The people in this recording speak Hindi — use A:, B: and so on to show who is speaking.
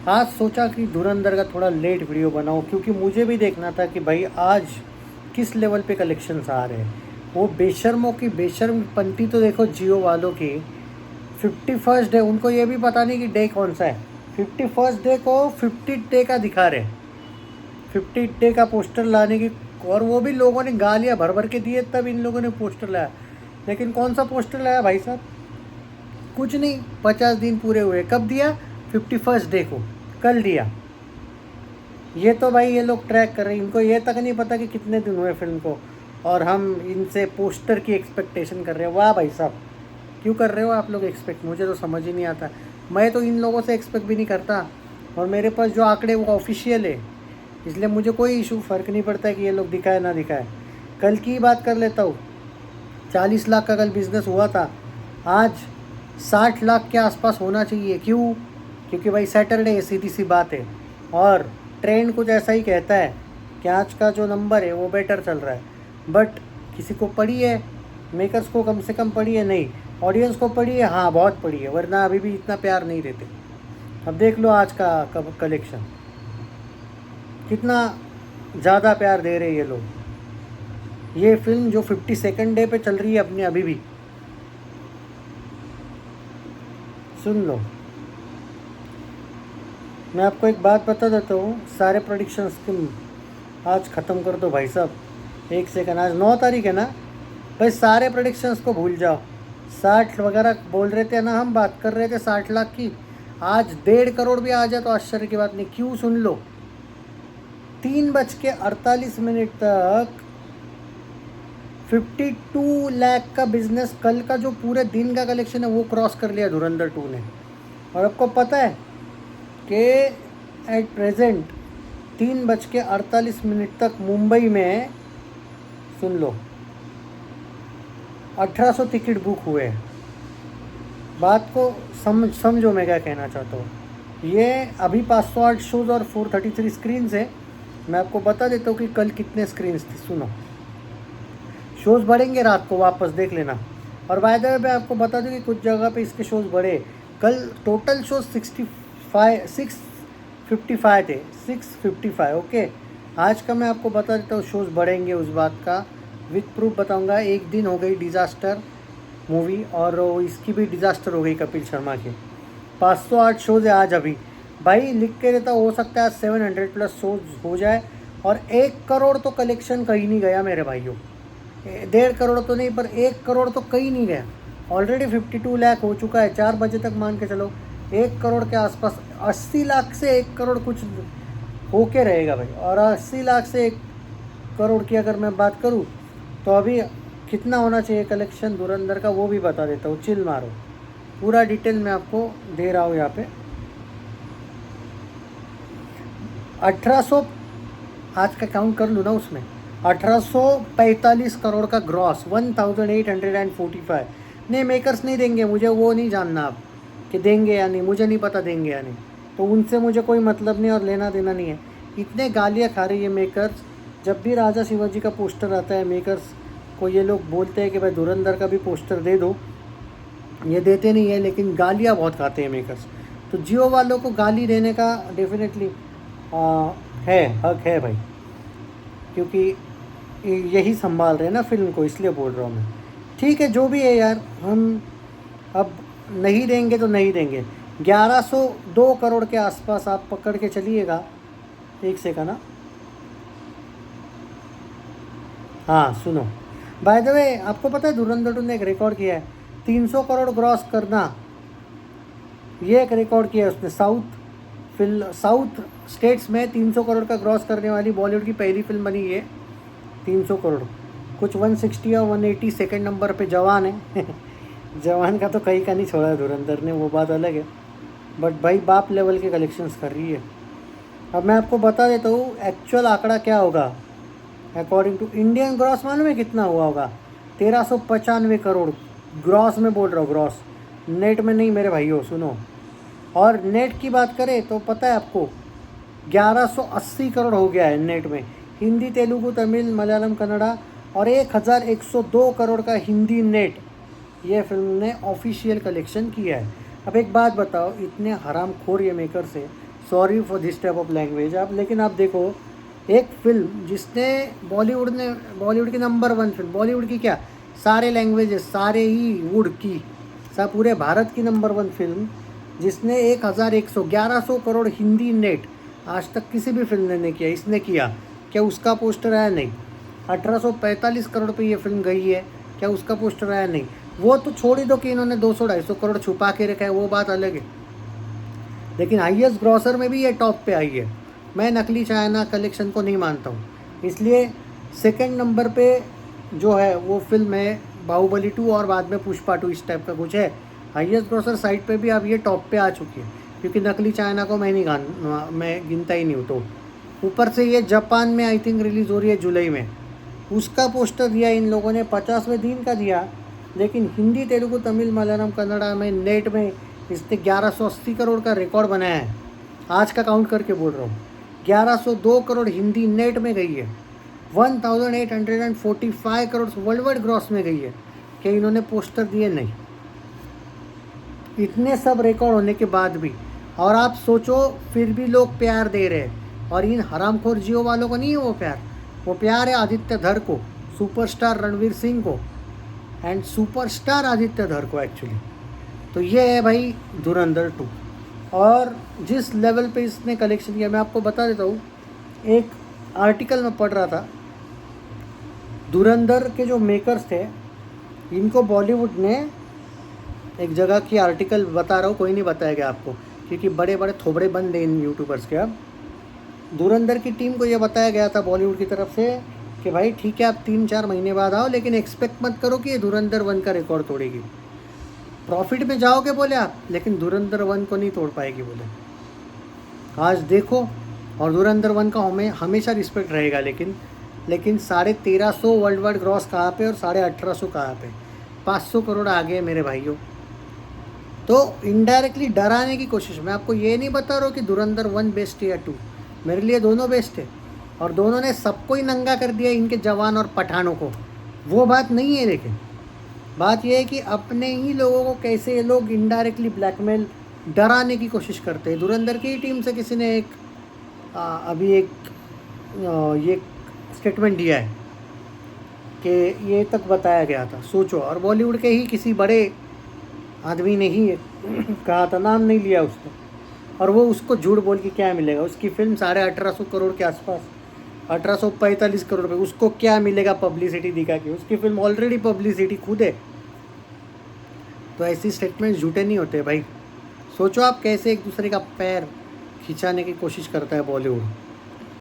A: आज सोचा कि धुरंधर का थोड़ा लेट वीडियो बनाऊं, क्योंकि मुझे भी देखना था कि भाई आज किस लेवल पे कलेक्शंस आ रहे हैं। वो बेशर्मों की बेशर्म पंक्ति तो देखो जियो वालों की। 51st डे, उनको ये भी पता नहीं कि डे कौन सा है। 51st डे को 50 डे का दिखा रहे, 50 डे का पोस्टर लाने की। और वो भी लोगों ने गालियाँ भर भर के दिए तब इन लोगों ने पोस्टर लाया। लेकिन कौन सा पोस्टर लाया भाई साहब? कुछ नहीं, 50 दिन पूरे हुए। कब दिया? 51st डे को, कल दिया। ये तो भाई ये लोग ट्रैक कर रहे हैं, इनको ये तक नहीं पता कि कितने दिन हुए फिल्म को, और हम इनसे पोस्टर की एक्सपेक्टेशन कर रहे हैं। वाह भाई साहब, क्यों कर रहे हो आप लोग एक्सपेक्ट? मुझे तो समझ ही नहीं आता। मैं तो इन लोगों से एक्सपेक्ट भी नहीं करता, और मेरे पास जो आंकड़े वो ऑफिशियल है, इसलिए मुझे कोई इशू फ़र्क नहीं पड़ता कि ये लोग दिखाए ना दिखाए। कल की बात कर लेता हूँ। 40 लाख का कल बिज़नेस हुआ था, आज 60 लाख के आसपास होना चाहिए। क्यों? क्योंकि भाई सैटरडे है, सीधी सी बात है। और ट्रेंड कुछ ऐसा ही कहता है कि आज का जो नंबर है वो बेटर चल रहा है। बट किसी को पड़ी है? मेकर्स को कम से कम पड़ी है? नहीं। ऑडियंस को पड़ी है? हाँ, बहुत पड़ी है, वरना अभी भी इतना प्यार नहीं देते। अब देख लो आज का कलेक्शन, कितना ज़्यादा प्यार दे रहे हैं ये लोग। ये फिल्म जो 52nd डे पे चल रही है अपनी अभी भी, सुन लो। मैं आपको एक बात बता देता हूँ, सारे प्रोडिक्शंस की आज ख़त्म कर दो भाई साहब। एक सेकंड, आज 9 तारीख है ना भाई, सारे प्रोडिक्शंस को भूल जाओ। 60 वगैरह बोल रहे थे ना, हम बात कर रहे थे 60 लाख की। आज 1.5 करोड़ भी आ जाए तो आश्चर्य की बात नहीं। क्यों? सुन लो, 3:48 तक 52 लाख का बिजनेस, कल का जो पूरे दिन का कलेक्शन है वो क्रॉस कर लिया धुरंधर 2 ने। और आपको पता है कि एट प्रेजेंट 3:48 तक मुंबई में, सुन लो, 1800 टिकट बुक हुए हैं। बात को समझो मैं क्या कहना चाहता हूँ। ये अभी 508 शोज़ और 433 स्क्रीन्स है। मैं आपको बता देता हूँ कि कल कितने स्क्रीन्स थी। सुनो, शोज़ बढ़ेंगे रात को, वापस देख लेना। और बाय द वे मैं आपको बता दूँ कि कुछ जगह पे इसके शोज़ बढ़े। कल टोटल शोज़ 655 थे, 655। ओके, आज का मैं आपको बता देता हूँ शोज़ बढ़ेंगे, उस बात का विद प्रूफ बताऊँगा। एक दिन हो गई डिज़ास्टर मूवी, और इसकी भी डिज़ास्टर हो गई कपिल शर्मा की। 508 शोज़ है आज अभी। भाई लिख के देता, हो सकता है 700+ शोज़ हो जाए। और 1 करोड़ तो कलेक्शन कहीं नहीं गया मेरे भाइयों। 1.5 करोड़ तो नहीं, पर 1 करोड़ तो कहीं नहीं गया। ऑलरेडी 52 लाख हो चुका है। 4 बजे तक मान के चलो 1 करोड़ के आसपास, 80 लाख से 1 करोड़ कुछ होके रहेगा भाई। और 80 लाख से 1 करोड़ की अगर मैं बात करूँ तो अभी कितना होना चाहिए कलेक्शन धुरंधर का, वो भी बता देता हूँ। चिल मारो, पूरा डिटेल मैं आपको दे रहा हूँ यहाँ पे। 1800, आज का काउंट कर लूँ ना उसमें, 1845 करोड़ का ग्रॉस, 1845। नहीं, मेकर्स नहीं देंगे, मुझे वो नहीं जानना आप कि देंगे या नहीं, मुझे नहीं पता देंगे या नहीं। तो उनसे मुझे कोई मतलब नहीं और लेना देना नहीं है। इतने गालियाँ खा रही है मेकर्स। जब भी राजा शिवाजी का पोस्टर आता है, मेकर्स को ये लोग बोलते हैं कि भाई धुरंधर का भी पोस्टर दे दो, ये देते नहीं है, लेकिन गालियाँ बहुत खाते हैं मेकर्स। तो जियो वालों को गाली देने का डेफिनेटली है, हक है भाई, क्योंकि यही संभाल रहे हैं ना फिल्म को, इसलिए बोल रहा हूँ मैं। ठीक है, जो भी है यार, हम अब नहीं देंगे तो नहीं देंगे। 1102 करोड़ के आसपास आप पकड़ के चलिएगा। एक सेकंड ना, हाँ सुनो, बाय द वे आपको पता है धुरंधर 2 ने एक रिकॉर्ड किया है, 300 करोड़ क्रॉस करना। ये एक रिकॉर्ड किया है उसने। साउथ स्टेट्स में 300 करोड़ का क्रॉस करने वाली बॉलीवुड की पहली फिल्म बनी है। 300 करोड़, कुछ 160 और 180 सेकंड नंबर पे जवान है। जवान का तो कहीं का नहीं छोड़ा है धुरंधर ने, वो बात अलग है। बट भाई बाप लेवल के कलेक्शंस कर रही है। अब मैं आपको बता देता हूँ एक्चुअल आंकड़ा क्या होगा। अकॉर्डिंग टू इंडियन ग्रॉस मालूम है कितना हुआ होगा? 1395 करोड़। ग्रॉस में बोल रहा हूँ, ग्रॉस, नेट में नहीं मेरे भाइयों, सुनो। और नेट की बात करें तो पता है आपको 1180 करोड़ हो गया है नेट में। हिंदी, तेलुगु, तमिल, मलयालम, कन्नड़ा, और 1102 करोड़ का हिंदी नेट ये फिल्म ने ऑफिशियल कलेक्शन किया है। अब एक बात बताओ, इतने हरामखोर ये मेकर से sorry for this type of language आप, लेकिन आप देखो एक फिल्म जिसने बॉलीवुड की नंबर 1 फिल्म, बॉलीवुड की क्या सारे लैंग्वेजेस, सारे ही वुड की, सब पूरे भारत की नंबर 1 फिल्म, जिसने 1111 करोड़ हिंदी नेट आज तक किसी भी फिल्म ने नहीं किया, इसने किया। क्या उसका पोस्टर आया? नहीं। 1845 करोड़ पे ये फिल्म गई है, क्या उसका पोस्टर आया? नहीं। वो तो छोड़ ही दो कि इन्होंने 200-250 करोड़ छुपा के रखा है, वो बात अलग है, लेकिन हाईएस्ट ग्रॉसर में भी ये टॉप पे आई है। मैं नकली चाइना कलेक्शन को नहीं मानता हूँ, इसलिए सेकंड नंबर पे जो है वो फिल्म है बाहुबली 2 और बाद में पुष्पा 2, इस टाइप का कुछ है। हाईएस्ट ग्रॉसर साइड पे भी अब ये टॉप पे आ चुकी है, क्योंकि नकली चाइना को मैं गिनता ही नहीं हूँ। तो ऊपर से ये जापान में आई थिंक रिलीज़ हो रही है जुलाई में, उसका पोस्टर दिया इन लोगों ने 50वें दिन का दिया, लेकिन हिंदी, तेलुगु, तमिल, मलयालम, कन्नड़ा में नेट में इसने 1180 करोड़ का रिकॉर्ड बनाया है। आज का काउंट करके बोल रहा हूँ, 1102 करोड़ हिंदी नेट में गई है, 1845 करोड़ वर्ल्ड वाइड ग्रॉस में गई है। क्या इन्होंने पोस्टर दिए? नहीं। इतने सब रिकॉर्ड होने के बाद भी, और आप सोचो फिर भी लोग प्यार दे रहे हैं, और इन हरामखोर जियो वालों को नहीं है वो प्यार है आदित्य धर को, सुपरस्टार रणवीर सिंह को, एंड सुपरस्टार आदित्य धर को एक्चुअली। तो ये है भाई धुरंधर 2, और जिस लेवल पे इसने कलेक्शन किया मैं आपको बता देता हूँ। एक आर्टिकल में पढ़ रहा था, धुरंधर के जो मेकर्स थे इनको बॉलीवुड ने, एक जगह की आर्टिकल बता रहा हूँ, कोई नहीं बताएगा आपको क्योंकि बड़े बड़े थोबड़े बंद हैं इन यूट्यूबर्स के। अब धुरंधर की टीम को यह बताया गया था बॉलीवुड की तरफ से कि भाई ठीक है आप 3-4 महीने बाद आओ, लेकिन एक्सपेक्ट मत करो कि ये धुरंधर 1 का रिकॉर्ड तोड़ेगी। प्रॉफिट में जाओगे बोले आप, लेकिन धुरंधर 1 को नहीं तोड़ पाएगी बोले। आज देखो, और धुरंधर 1 का हमेशा रिस्पेक्ट रहेगा, लेकिन 1350 वर्ल्ड वाइड ग्रॉस कहाँ पे और 1850 कहाँ पे, 500 करोड़ आ गए मेरे भाइयों। तो इनडायरेक्टली डराने की कोशिश, मैं आपको ये नहीं बता रहा हूँ कि धुरंधर 1 बेस्ट है या 2, मेरे लिए दोनों बेस्ट है, और दोनों ने सबको ही नंगा कर दिया, इनके जवान और पठानों को, वो बात नहीं है। लेकिन बात यह है कि अपने ही लोगों को कैसे ये लोग इनडायरेक्टली ब्लैकमेल, डराने की कोशिश करते हैं। धुरंधर की टीम से किसी ने अभी ये स्टेटमेंट दिया है कि ये तक बताया गया था, सोचो, और बॉलीवुड के ही किसी बड़े आदमी ने ही कहा था, नाम नहीं लिया उसने, और वो उसको झूठ बोल के क्या मिलेगा। उसकी फिल्म 1850 करोड़ के आसपास, 1845 करोड़ पे, उसको क्या मिलेगा पब्लिसिटी दिखा के? उसकी फिल्म ऑलरेडी पब्लिसिटी खुद है। तो ऐसी स्टेटमेंट्स झूठे नहीं होते भाई। सोचो आप कैसे एक दूसरे का पैर खिंचाने की कोशिश करता है बॉलीवुड।